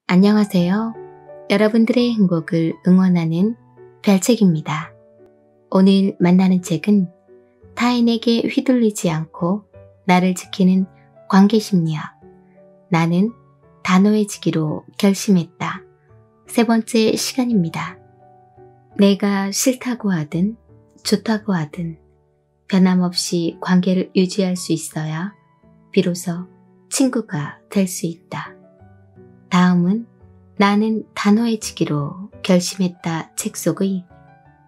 안녕하세요. 여러분들의 행복을 응원하는 별책입니다. 오늘 만나는 책은 타인에게 휘둘리지 않고 나를 지키는 관계심리학. 나는 단호해지기로 결심했다. 세 번째 시간입니다. 내가 싫다고 하든 좋다고 하든 변함없이 관계를 유지할 수 있어야 비로소 친구가 될 수 있다. 다음은 나는 단호해지기로 결심했다 책 속의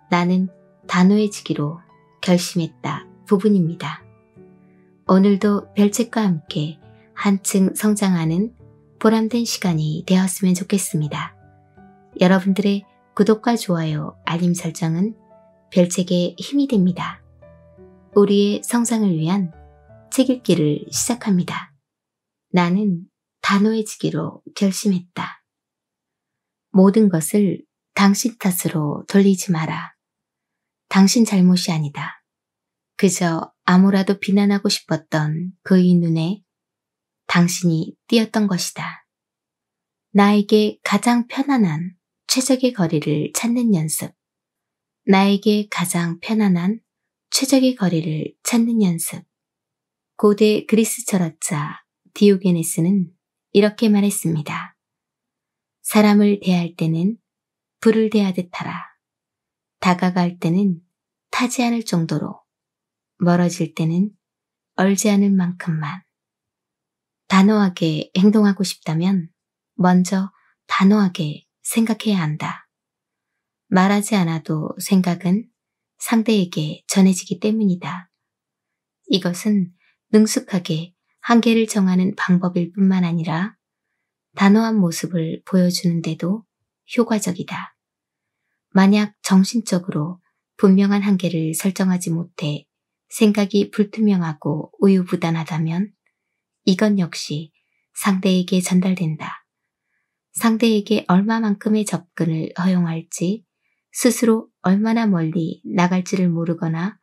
나는 단호해지기로 결심했다 부분입니다. 오늘도 별책과 함께 한층 성장하는 보람된 시간이 되었으면 좋겠습니다. 여러분들의 구독과 좋아요, 알림 설정은 별책의 힘이 됩니다. 우리의 성장을 위한 책 읽기를 시작합니다. 나는 단호해지기로 결심했다. 모든 것을 당신 탓으로 돌리지 마라. 당신 잘못이 아니다. 그저 아무라도 비난하고 싶었던 그의 눈에 당신이 띄었던 것이다. 나에게 가장 편안한 최적의 거리를 찾는 연습. 나에게 가장 편안한 최적의 거리를 찾는 연습. 고대 그리스 철학자 디오게네스는 이렇게 말했습니다. 사람을 대할 때는 불을 대하듯 하라. 다가갈 때는 타지 않을 정도로, 멀어질 때는 얼지 않을 만큼만. 단호하게 행동하고 싶다면 먼저 단호하게 생각해야 한다. 말하지 않아도 생각은 상대에게 전해지기 때문이다. 이것은 능숙하게 한계를 정하는 방법일 뿐만 아니라 단호한 모습을 보여주는데도 효과적이다. 만약 정신적으로 분명한 한계를 설정하지 못해 생각이 불투명하고 우유부단하다면 이건 역시 상대에게 전달된다. 상대에게 얼마만큼의 접근을 허용할지, 스스로 얼마나 멀리 나갈지를 모르거나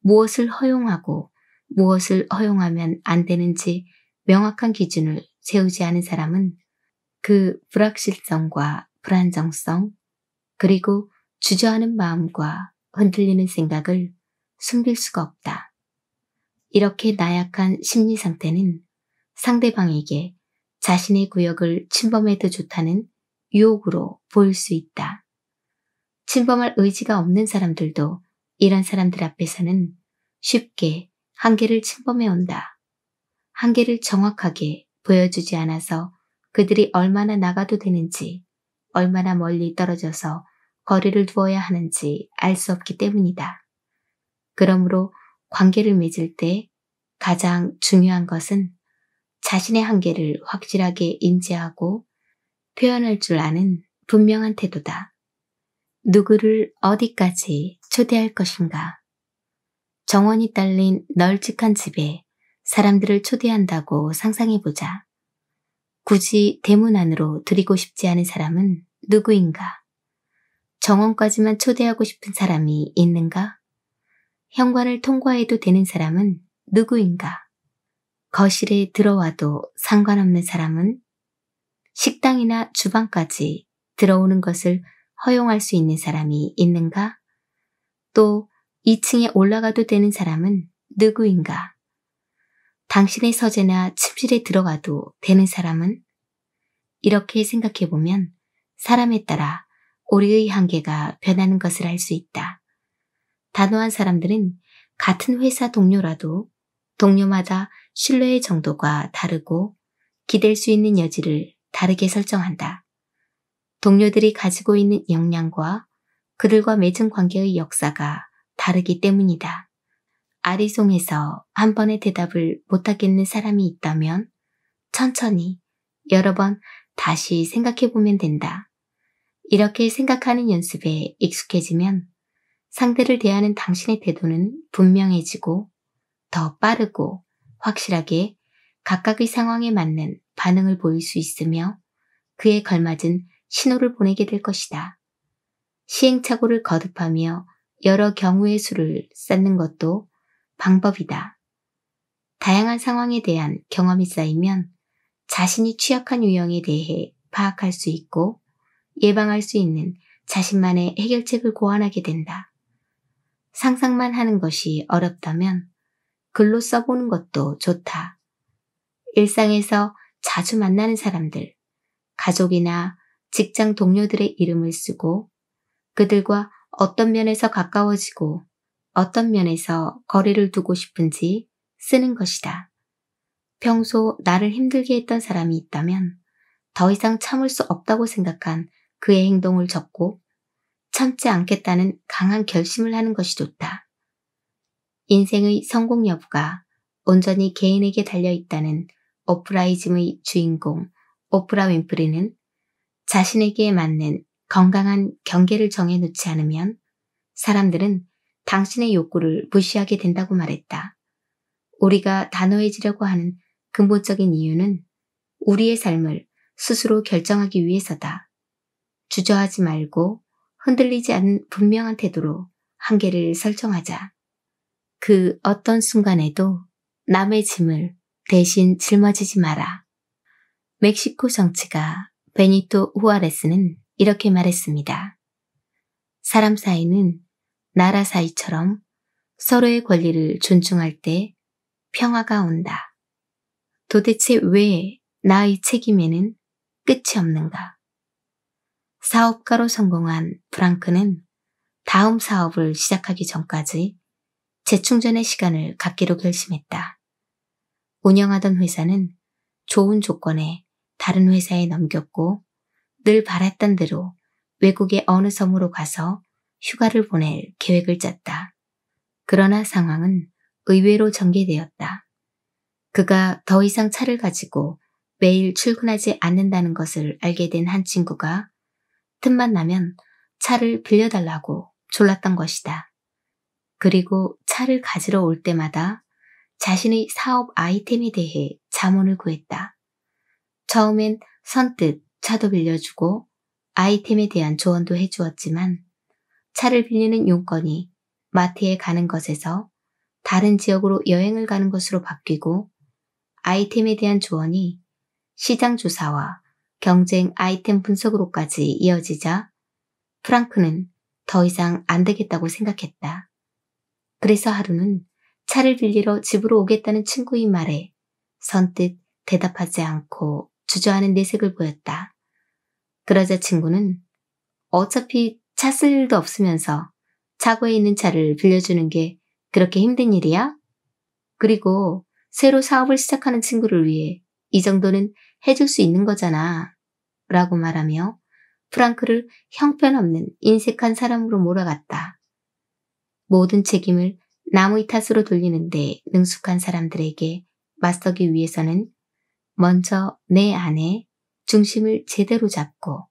무엇을 허용하고 무엇을 허용하면 안 되는지 명확한 기준을 세우지 않은 사람은 그 불확실성과 불안정성, 그리고 주저하는 마음과 흔들리는 생각을 숨길 수가 없다. 이렇게 나약한 심리 상태는 상대방에게 자신의 구역을 침범해도 좋다는 유혹으로 보일 수 있다. 침범할 의지가 없는 사람들도 이런 사람들 앞에서는 쉽게 한계를 침범해온다. 한계를 정확하게 보여주지 않아서 그들이 얼마나 나가도 되는지, 얼마나 멀리 떨어져서 거리를 두어야 하는지 알 수 없기 때문이다. 그러므로 관계를 맺을 때 가장 중요한 것은 자신의 한계를 확실하게 인지하고 표현할 줄 아는 분명한 태도다. 누구를 어디까지 초대할 것인가? 정원이 딸린 널찍한 집에 사람들을 초대한다고 상상해보자. 굳이 대문 안으로 들이고 싶지 않은 사람은 누구인가? 정원까지만 초대하고 싶은 사람이 있는가? 현관을 통과해도 되는 사람은 누구인가? 거실에 들어와도 상관없는 사람은? 식당이나 주방까지 들어오는 것을 허용할 수 있는 사람이 있는가? 또 2층에 올라가도 되는 사람은 누구인가? 당신의 서재나 침실에 들어가도 되는 사람은? 이렇게 생각해보면 사람에 따라 우리의 한계가 변하는 것을 알 수 있다. 단호한 사람들은 같은 회사 동료라도 동료마다 신뢰의 정도가 다르고 기댈 수 있는 여지를 다르게 설정한다. 동료들이 가지고 있는 역량과 그들과 맺은 관계의 역사가 다르기 때문이다. 아리송해서 한 번의 대답을 못하겠는 사람이 있다면 천천히 여러 번 다시 생각해보면 된다. 이렇게 생각하는 연습에 익숙해지면 상대를 대하는 당신의 태도는 분명해지고 더 빠르고 확실하게 각각의 상황에 맞는 반응을 보일 수 있으며 그에 걸맞은 신호를 보내게 될 것이다. 시행착오를 거듭하며 여러 경우의 수를 쌓는 것도 방법이다. 다양한 상황에 대한 경험이 쌓이면 자신이 취약한 유형에 대해 파악할 수 있고 예방할 수 있는 자신만의 해결책을 고안하게 된다. 상상만 하는 것이 어렵다면 글로 써보는 것도 좋다. 일상에서 자주 만나는 사람들, 가족이나 직장 동료들의 이름을 쓰고 그들과 어떤 면에서 가까워지고 어떤 면에서 거리를 두고 싶은지 쓰는 것이다. 평소 나를 힘들게 했던 사람이 있다면 더 이상 참을 수 없다고 생각한 그의 행동을 적고 참지 않겠다는 강한 결심을 하는 것이 좋다. 인생의 성공 여부가 온전히 개인에게 달려있다는 오프라이즘의 주인공 오프라 윈프리는 자신에게 맞는 건강한 경계를 정해놓지 않으면 사람들은 당신의 욕구를 무시하게 된다고 말했다. 우리가 단호해지려고 하는 근본적인 이유는 우리의 삶을 스스로 결정하기 위해서다. 주저하지 말고 흔들리지 않는 분명한 태도로 한계를 설정하자. 그 어떤 순간에도 남의 짐을 대신 짊어지지 마라. 멕시코 정치가 베니토 후아레스는 이렇게 말했습니다. 사람 사이는 나라 사이처럼 서로의 권리를 존중할 때 평화가 온다. 도대체 왜 나의 책임에는 끝이 없는가? 사업가로 성공한 프랑크는 다음 사업을 시작하기 전까지 재충전의 시간을 갖기로 결심했다. 운영하던 회사는 좋은 조건에 다른 회사에 넘겼고 늘 바랐던 대로 외국의 어느 섬으로 가서 휴가를 보낼 계획을 짰다. 그러나 상황은 의외로 전개되었다. 그가 더 이상 차를 가지고 매일 출근하지 않는다는 것을 알게 된 한 친구가 틈만 나면 차를 빌려달라고 졸랐던 것이다. 그리고 차를 가지러 올 때마다 자신의 사업 아이템에 대해 자문을 구했다. 처음엔 선뜻 차도 빌려주고 아이템에 대한 조언도 해주었지만 차를 빌리는 용건이 마트에 가는 것에서 다른 지역으로 여행을 가는 것으로 바뀌고 아이템에 대한 조언이 시장 조사와 경쟁 아이템 분석으로까지 이어지자 프랑크는 더 이상 안 되겠다고 생각했다. 그래서 하루는 차를 빌리러 집으로 오겠다는 친구의 말에 선뜻 대답하지 않고 주저하는 내색을 보였다. 그러자 친구는 어차피 차 쓸 일도 없으면서 차고에 있는 차를 빌려주는 게 그렇게 힘든 일이야? 그리고 새로 사업을 시작하는 친구를 위해 이 정도는 해줄 수 있는 거잖아. 라고 말하며 프랑크를 형편없는 인색한 사람으로 몰아갔다. 모든 책임을 남의 탓으로 돌리는데 능숙한 사람들에게 맞서기 위해서는 먼저 내 안에 중심을 제대로 잡고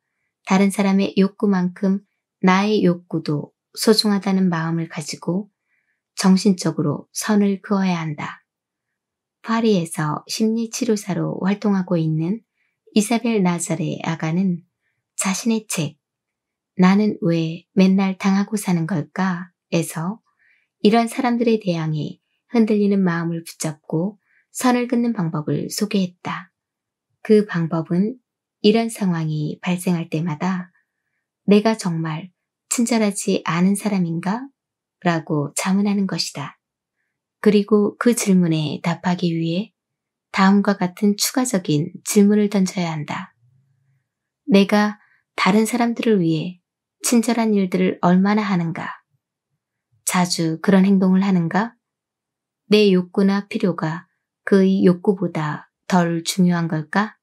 다른 사람의 욕구만큼 나의 욕구도 소중하다는 마음을 가지고 정신적으로 선을 그어야 한다. 파리에서 심리치료사로 활동하고 있는 이사벨 나자레 아가는 자신의 책 나는 왜 맨날 당하고 사는 걸까? 에서 이런 사람들에 대항해 흔들리는 마음을 붙잡고 선을 긋는 방법을 소개했다. 그 방법은 이런 상황이 발생할 때마다 내가 정말 친절하지 않은 사람인가? 라고 자문하는 것이다. 그리고 그 질문에 답하기 위해 다음과 같은 추가적인 질문을 던져야 한다. 내가 다른 사람들을 위해 친절한 일들을 얼마나 하는가? 자주 그런 행동을 하는가? 내 욕구나 필요가 그의 욕구보다 덜 중요한 걸까?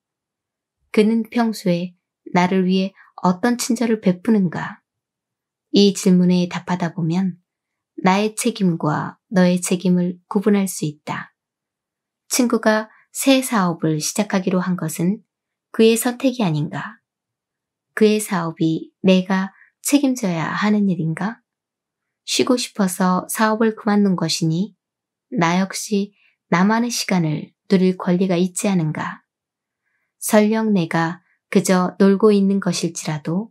그는 평소에 나를 위해 어떤 친절을 베푸는가? 이 질문에 답하다 보면 나의 책임과 너의 책임을 구분할 수 있다. 친구가 새 사업을 시작하기로 한 것은 그의 선택이 아닌가? 그의 사업이 내가 책임져야 하는 일인가? 쉬고 싶어서 사업을 그만둔 것이니 나 역시 나만의 시간을 누릴 권리가 있지 않은가? 설령 내가 그저 놀고 있는 것일지라도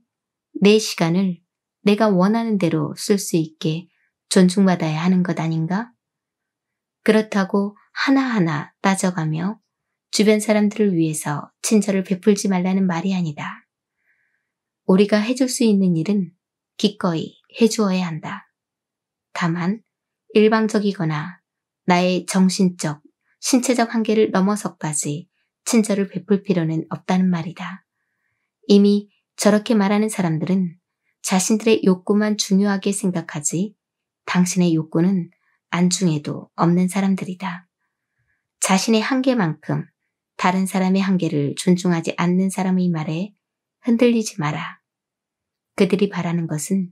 내 시간을 내가 원하는 대로 쓸 수 있게 존중받아야 하는 것 아닌가? 그렇다고 하나하나 따져가며 주변 사람들을 위해서 친절을 베풀지 말라는 말이 아니다. 우리가 해줄 수 있는 일은 기꺼이 해주어야 한다. 다만 일방적이거나 나의 정신적, 신체적 한계를 넘어서까지 친절을 베풀 필요는 없다는 말이다. 이미 저렇게 말하는 사람들은 자신들의 욕구만 중요하게 생각하지 당신의 욕구는 안중에도 없는 사람들이다. 자신의 한계만큼 다른 사람의 한계를 존중하지 않는 사람의 말에 흔들리지 마라. 그들이 바라는 것은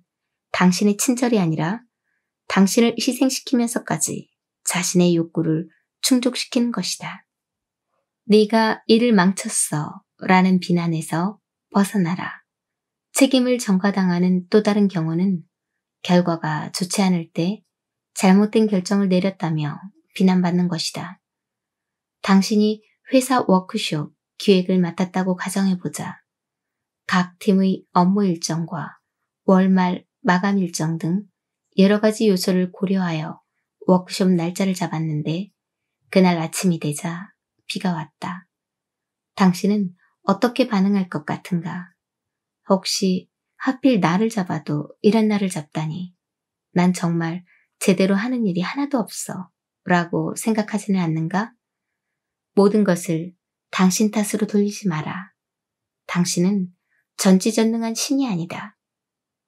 당신의 친절이 아니라 당신을 희생시키면서까지 자신의 욕구를 충족시키는 것이다. 네가 일을 망쳤어 라는 비난에서 벗어나라. 책임을 전가당하는 또 다른 경우는 결과가 좋지 않을 때 잘못된 결정을 내렸다며 비난받는 것이다. 당신이 회사 워크숍 기획을 맡았다고 가정해보자. 각 팀의 업무 일정과 월말 마감 일정 등 여러 가지 요소를 고려하여 워크숍 날짜를 잡았는데 그날 아침이 되자 비가 왔다. 당신은 어떻게 반응할 것 같은가? 혹시 하필 나를 잡아도 이런 날을 잡다니 난 정말 제대로 하는 일이 하나도 없어 라고 생각하지는 않는가? 모든 것을 당신 탓으로 돌리지 마라. 당신은 전지전능한 신이 아니다.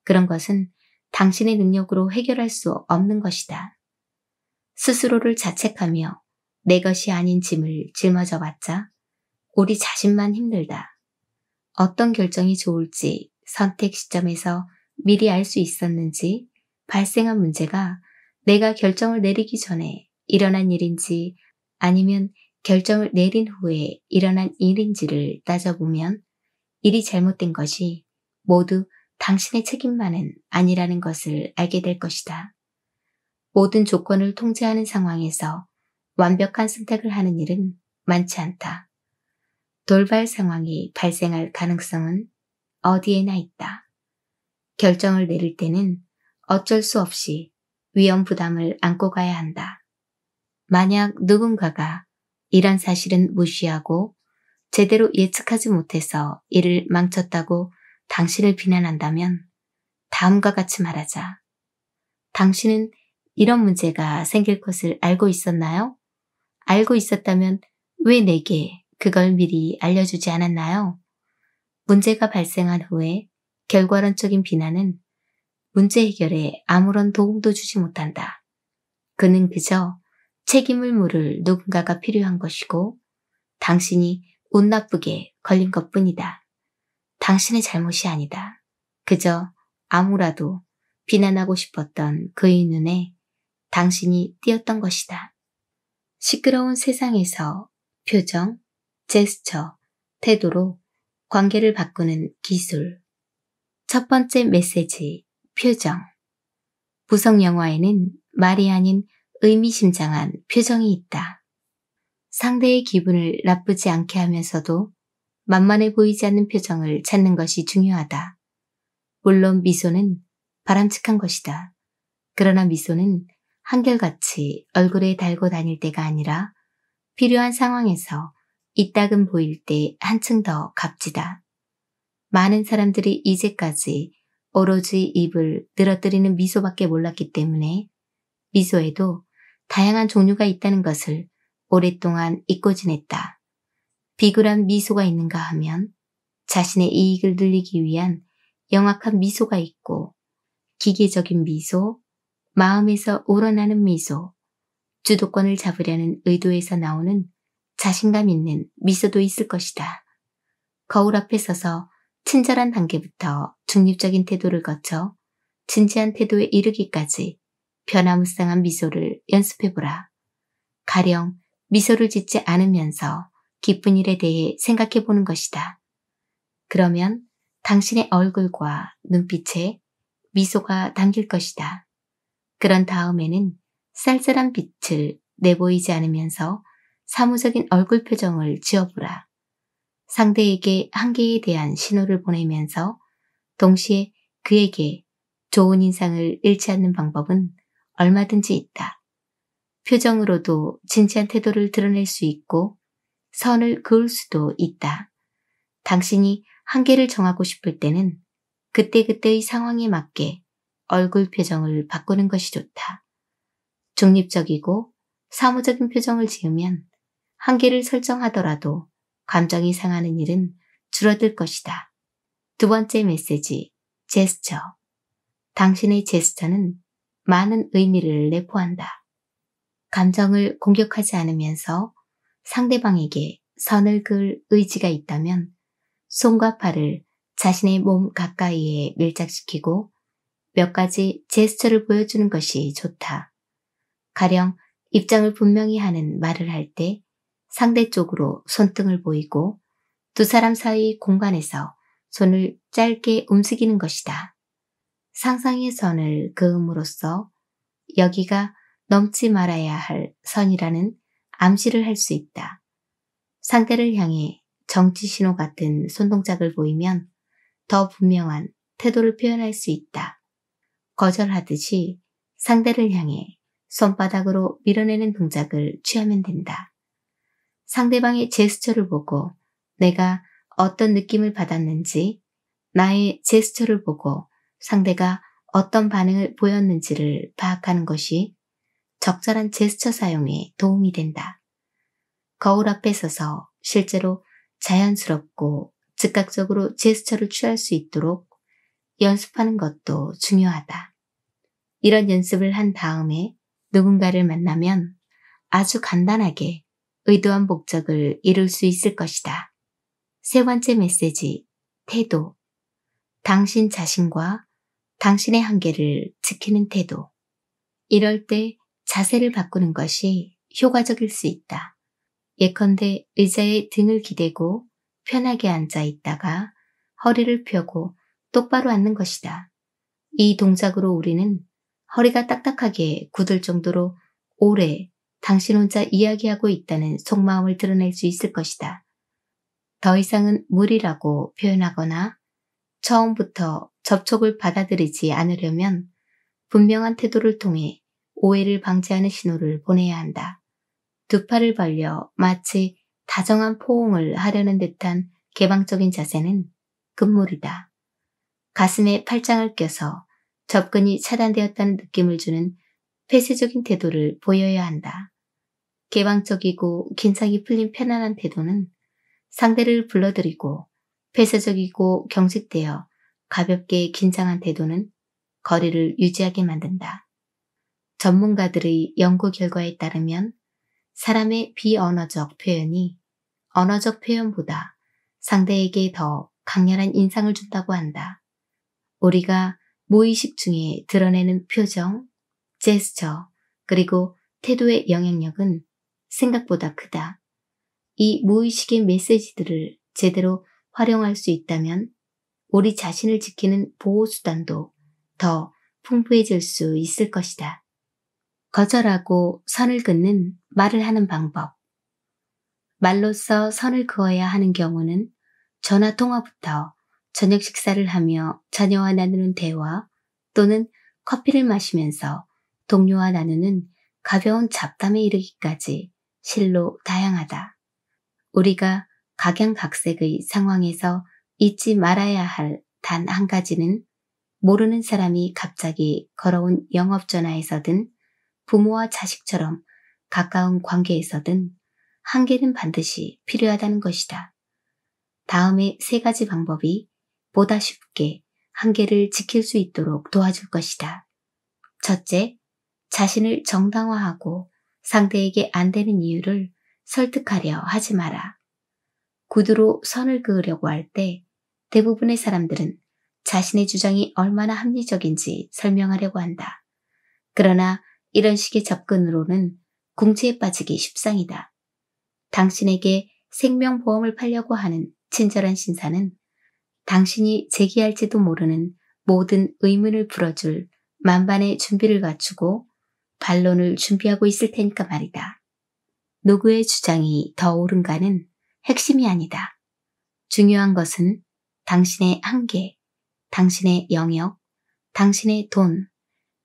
그런 것은 당신의 능력으로 해결할 수 없는 것이다. 스스로를 자책하며 내 것이 아닌 짐을 짊어져 봤자 우리 자신만 힘들다. 어떤 결정이 좋을지 선택 시점에서 미리 알 수 있었는지 발생한 문제가 내가 결정을 내리기 전에 일어난 일인지 아니면 결정을 내린 후에 일어난 일인지를 따져보면 일이 잘못된 것이 모두 당신의 책임만은 아니라는 것을 알게 될 것이다. 모든 조건을 통제하는 상황에서 완벽한 선택을 하는 일은 많지 않다. 돌발 상황이 발생할 가능성은 어디에나 있다. 결정을 내릴 때는 어쩔 수 없이 위험 부담을 안고 가야 한다. 만약 누군가가 이런 사실은 무시하고 제대로 예측하지 못해서 일을 망쳤다고 당신을 비난한다면 다음과 같이 말하자. 당신은 이런 문제가 생길 것을 알고 있었나요? 알고 있었다면 왜 내게 그걸 미리 알려주지 않았나요? 문제가 발생한 후에 결과론적인 비난은 문제 해결에 아무런 도움도 주지 못한다. 그는 그저 책임을 물을 누군가가 필요한 것이고 당신이 운 나쁘게 걸린 것뿐이다. 당신의 잘못이 아니다. 그저 아무라도 비난하고 싶었던 그의 눈에 당신이 띄었던 것이다. 시끄러운 세상에서 표정, 제스처, 태도로 관계를 바꾸는 기술. 첫 번째 메시지, 표정. 부성 영화에는 말이 아닌 의미심장한 표정이 있다. 상대의 기분을 나쁘지 않게 하면서도 만만해 보이지 않는 표정을 찾는 것이 중요하다. 물론 미소는 바람직한 것이다. 그러나 미소는 한결같이 얼굴에 달고 다닐 때가 아니라 필요한 상황에서 이따금 보일 때 한층 더 값지다. 많은 사람들이 이제까지 오로지 입을 늘어뜨리는 미소밖에 몰랐기 때문에 미소에도 다양한 종류가 있다는 것을 오랫동안 잊고 지냈다. 비굴한 미소가 있는가 하면 자신의 이익을 늘리기 위한 영악한 미소가 있고 기계적인 미소, 마음에서 우러나는 미소, 주도권을 잡으려는 의도에서 나오는 자신감 있는 미소도 있을 것이다. 거울 앞에 서서 친절한 단계부터 중립적인 태도를 거쳐 진지한 태도에 이르기까지 변화무쌍한 미소를 연습해보라. 가령 미소를 짓지 않으면서 기쁜 일에 대해 생각해보는 것이다. 그러면 당신의 얼굴과 눈빛에 미소가 담길 것이다. 그런 다음에는 쌀쌀한 빛을 내보이지 않으면서 사무적인 얼굴 표정을 지어보라. 상대에게 한계에 대한 신호를 보내면서 동시에 그에게 좋은 인상을 잃지 않는 방법은 얼마든지 있다. 표정으로도 진지한 태도를 드러낼 수 있고 선을 그을 수도 있다. 당신이 한계를 정하고 싶을 때는 그때그때의 상황에 맞게 얼굴 표정을 바꾸는 것이 좋다. 중립적이고 사무적인 표정을 지으면 한계를 설정하더라도 감정이 상하는 일은 줄어들 것이다. 두 번째 메시지, 제스처. 당신의 제스처는 많은 의미를 내포한다. 감정을 공격하지 않으면서 상대방에게 선을 그을 의지가 있다면 손과 팔을 자신의 몸 가까이에 밀착시키고 몇 가지 제스처를 보여주는 것이 좋다. 가령 입장을 분명히 하는 말을 할 때 상대 쪽으로 손등을 보이고 두 사람 사이 공간에서 손을 짧게 움직이는 것이다. 상상의 선을 그음으로써 여기가 넘지 말아야 할 선이라는 암시를 할 수 있다. 상대를 향해 정지 신호 같은 손동작을 보이면 더 분명한 태도를 표현할 수 있다. 거절하듯이 상대를 향해 손바닥으로 밀어내는 동작을 취하면 된다. 상대방의 제스처를 보고 내가 어떤 느낌을 받았는지, 나의 제스처를 보고 상대가 어떤 반응을 보였는지를 파악하는 것이 적절한 제스처 사용에 도움이 된다. 거울 앞에 서서 실제로 자연스럽고 즉각적으로 제스처를 취할 수 있도록 연습하는 것도 중요하다. 이런 연습을 한 다음에 누군가를 만나면 아주 간단하게 의도한 목적을 이룰 수 있을 것이다. 세 번째 메시지, 태도. 당신 자신과 당신의 한계를 지키는 태도. 이럴 때 자세를 바꾸는 것이 효과적일 수 있다. 예컨대 의자에 등을 기대고 편하게 앉아 있다가 허리를 펴고 똑바로 앉는 것이다. 이 동작으로 우리는 허리가 딱딱하게 굳을 정도로 오래 당신 혼자 이야기하고 있다는 속마음을 드러낼 수 있을 것이다. 더 이상은 무리라고 표현하거나 처음부터 접촉을 받아들이지 않으려면 분명한 태도를 통해 오해를 방지하는 신호를 보내야 한다. 두 팔을 벌려 마치 다정한 포옹을 하려는 듯한 개방적인 자세는 금물이다. 가슴에 팔짱을 껴서 접근이 차단되었다는 느낌을 주는 폐쇄적인 태도를 보여야 한다. 개방적이고 긴장이 풀린 편안한 태도는 상대를 불러들이고 폐쇄적이고 경직되어 가볍게 긴장한 태도는 거리를 유지하게 만든다. 전문가들의 연구 결과에 따르면 사람의 비언어적 표현이 언어적 표현보다 상대에게 더 강렬한 인상을 준다고 한다. 우리가 무의식 중에 드러내는 표정, 제스처, 그리고 태도의 영향력은 생각보다 크다. 이 무의식의 메시지들을 제대로 활용할 수 있다면 우리 자신을 지키는 보호수단도 더 풍부해질 수 있을 것이다. 거절하고 선을 긋는 말을 하는 방법. 말로써 선을 그어야 하는 경우는 전화 통화부터 저녁 식사를 하며 자녀와 나누는 대화 또는 커피를 마시면서 동료와 나누는 가벼운 잡담에 이르기까지 실로 다양하다. 우리가 각양각색의 상황에서 잊지 말아야 할 단 한 가지는 모르는 사람이 갑자기 걸어온 영업전화에서든 부모와 자식처럼 가까운 관계에서든 한계는 반드시 필요하다는 것이다. 다음의 세 가지 방법이 보다 쉽게 한계를 지킬 수 있도록 도와줄 것이다. 첫째, 자신을 정당화하고 상대에게 안 되는 이유를 설득하려 하지 마라. 구두로 선을 그으려고 할 때 대부분의 사람들은 자신의 주장이 얼마나 합리적인지 설명하려고 한다. 그러나 이런 식의 접근으로는 궁지에 빠지기 십상이다. 당신에게 생명보험을 팔려고 하는 친절한 신사는 당신이 제기할지도 모르는 모든 의문을 풀어줄 만반의 준비를 갖추고 반론을 준비하고 있을 테니까 말이다. 누구의 주장이 더 옳은가는 핵심이 아니다. 중요한 것은 당신의 한계, 당신의 영역, 당신의 돈,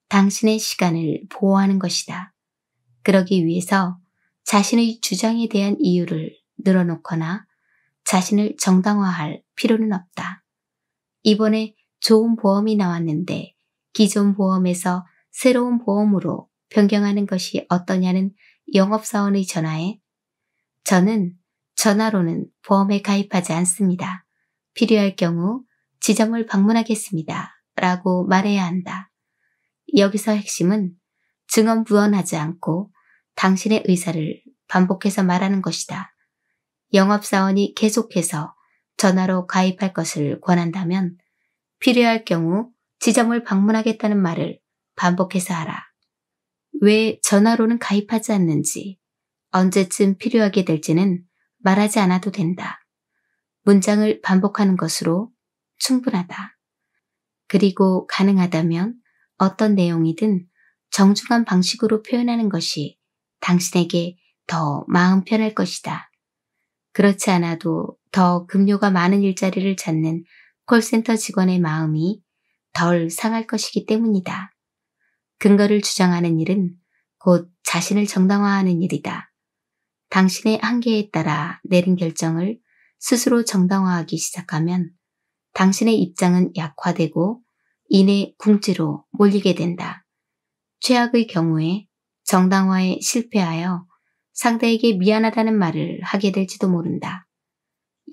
당신의 시간을 보호하는 것이다. 그러기 위해서 자신의 주장에 대한 이유를 늘어놓거나 자신을 정당화할 필요는 없다. 이번에 좋은 보험이 나왔는데 기존 보험에서 새로운 보험으로 변경하는 것이 어떠냐는 영업사원의 전화에 저는 전화로는 보험에 가입하지 않습니다. 필요할 경우 지점을 방문하겠습니다. 라고 말해야 한다. 여기서 핵심은 증언부언하지 않고 당신의 의사를 반복해서 말하는 것이다. 영업사원이 계속해서 전화로 가입할 것을 권한다면 필요할 경우 지점을 방문하겠다는 말을 반복해서 하라. 왜 전화로는 가입하지 않는지, 언제쯤 필요하게 될지는 말하지 않아도 된다. 문장을 반복하는 것으로 충분하다. 그리고 가능하다면 어떤 내용이든 정중한 방식으로 표현하는 것이 당신에게 더 마음 편할 것이다. 그렇지 않아도 더 급료가 많은 일자리를 찾는 콜센터 직원의 마음이 덜 상할 것이기 때문이다. 근거를 주장하는 일은 곧 자신을 정당화하는 일이다. 당신의 한계에 따라 내린 결정을 스스로 정당화하기 시작하면 당신의 입장은 약화되고 이내 궁지로 몰리게 된다. 최악의 경우에 정당화에 실패하여 상대에게 미안하다는 말을 하게 될지도 모른다.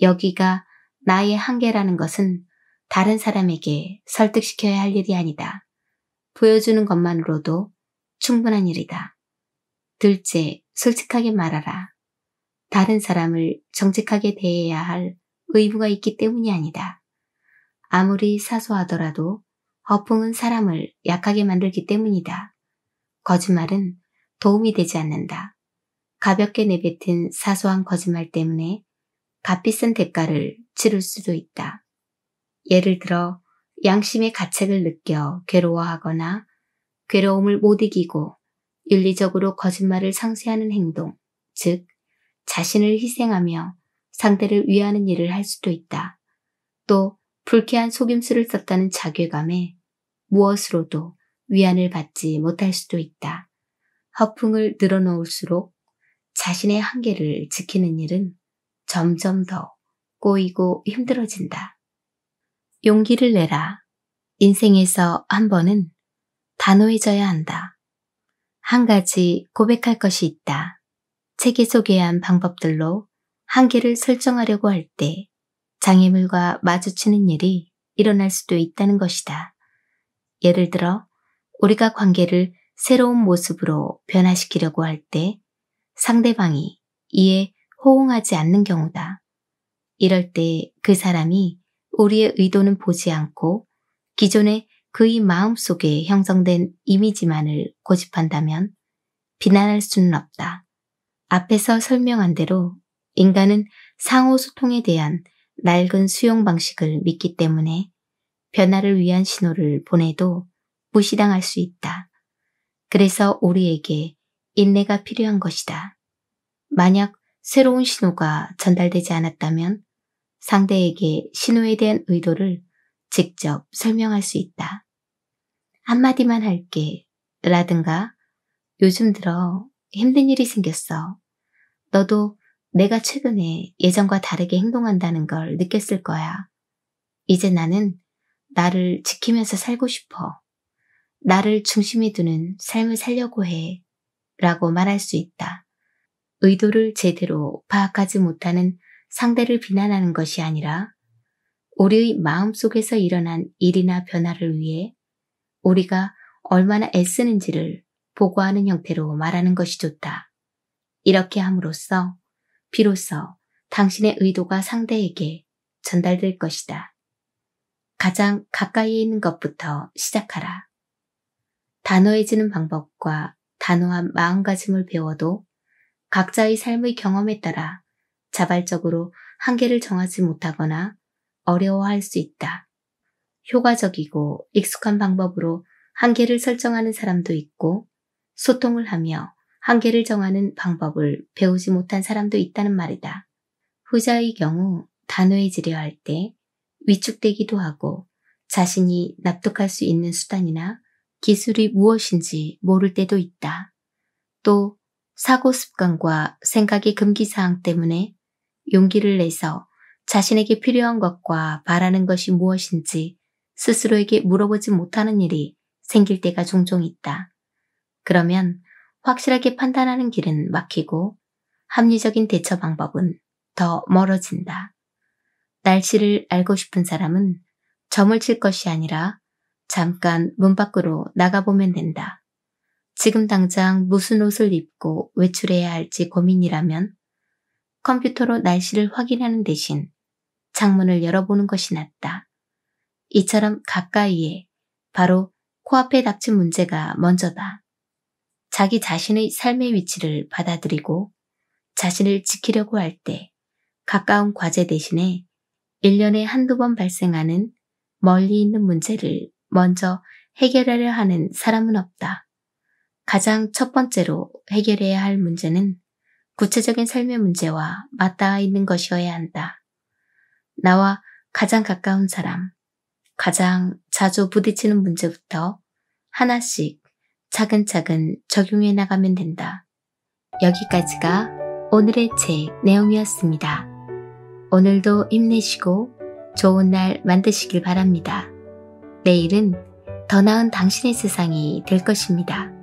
여기가 나의 한계라는 것은 다른 사람에게 설득시켜야 할 일이 아니다. 보여주는 것만으로도 충분한 일이다. 둘째, 솔직하게 말하라. 다른 사람을 정직하게 대해야 할 의무가 있기 때문이 아니다. 아무리 사소하더라도 허풍은 사람을 약하게 만들기 때문이다. 거짓말은 도움이 되지 않는다. 가볍게 내뱉은 사소한 거짓말 때문에 값비싼 대가를 치를 수도 있다. 예를 들어 양심의 가책을 느껴 괴로워하거나 괴로움을 못 이기고 윤리적으로 거짓말을 상쇄하는 행동, 즉 자신을 희생하며 상대를 위하는 일을 할 수도 있다. 또 불쾌한 속임수를 썼다는 자괴감에 무엇으로도 위안을 받지 못할 수도 있다. 허풍을 늘어놓을수록 자신의 한계를 지키는 일은 점점 더 꼬이고 힘들어진다. 용기를 내라. 인생에서 한 번은 단호해져야 한다. 한 가지 고백할 것이 있다. 책에 소개한 방법들로 한계를 설정하려고 할 때 장애물과 마주치는 일이 일어날 수도 있다는 것이다. 예를 들어 우리가 관계를 새로운 모습으로 변화시키려고 할 때 상대방이 이에 호응하지 않는 경우다. 이럴 때 그 사람이 우리의 의도는 보지 않고 기존의 그의 마음속에 형성된 이미지만을 고집한다면 비난할 수는 없다. 앞에서 설명한 대로 인간은 상호소통에 대한 낡은 수용 방식을 믿기 때문에 변화를 위한 신호를 보내도 무시당할 수 있다. 그래서 우리에게 인내가 필요한 것이다. 만약 새로운 신호가 전달되지 않았다면 상대에게 신호에 대한 의도를 직접 설명할 수 있다. 한마디만 할게 라든가 요즘 들어 힘든 일이 생겼어. 너도 내가 최근에 예전과 다르게 행동한다는 걸 느꼈을 거야. 이제 나는 나를 지키면서 살고 싶어. 나를 중심에 두는 삶을 살려고 해. 라고 말할 수 있다. 의도를 제대로 파악하지 못하는 상대를 비난하는 것이 아니라 우리의 마음속에서 일어난 일이나 변화를 위해 우리가 얼마나 애쓰는지를 보고하는 형태로 말하는 것이 좋다. 이렇게 함으로써 비로소 당신의 의도가 상대에게 전달될 것이다. 가장 가까이에 있는 것부터 시작하라. 단호해지는 방법과 단호한 마음가짐을 배워도 각자의 삶의 경험에 따라 자발적으로 한계를 정하지 못하거나 어려워할 수 있다. 효과적이고 익숙한 방법으로 한계를 설정하는 사람도 있고 소통을 하며 한계를 정하는 방법을 배우지 못한 사람도 있다는 말이다. 후자의 경우 단호해지려 할 때 위축되기도 하고 자신이 납득할 수 있는 수단이나 기술이 무엇인지 모를 때도 있다. 또 사고 습관과 생각의 금기사항 때문에 용기를 내서 자신에게 필요한 것과 바라는 것이 무엇인지 스스로에게 물어보지 못하는 일이 생길 때가 종종 있다. 그러면 확실하게 판단하는 길은 막히고 합리적인 대처 방법은 더 멀어진다. 날씨를 알고 싶은 사람은 점을 칠 것이 아니라 잠깐 문 밖으로 나가보면 된다. 지금 당장 무슨 옷을 입고 외출해야 할지 고민이라면 컴퓨터로 날씨를 확인하는 대신 창문을 열어보는 것이 낫다. 이처럼 가까이에 바로 코앞에 닥친 문제가 먼저다. 자기 자신의 삶의 위치를 받아들이고 자신을 지키려고 할 때 가까운 과제 대신에 1년에 한두 번 발생하는 멀리 있는 문제를 먼저 해결하려 하는 사람은 없다. 가장 첫 번째로 해결해야 할 문제는 구체적인 삶의 문제와 맞닿아 있는 것이어야 한다. 나와 가장 가까운 사람, 가장 자주 부딪히는 문제부터 하나씩 차근차근 적용해 나가면 된다. 여기까지가 오늘의 책 내용이었습니다. 오늘도 힘내시고 좋은 날 만드시길 바랍니다. 내일은 더 나은 당신의 세상이 될 것입니다.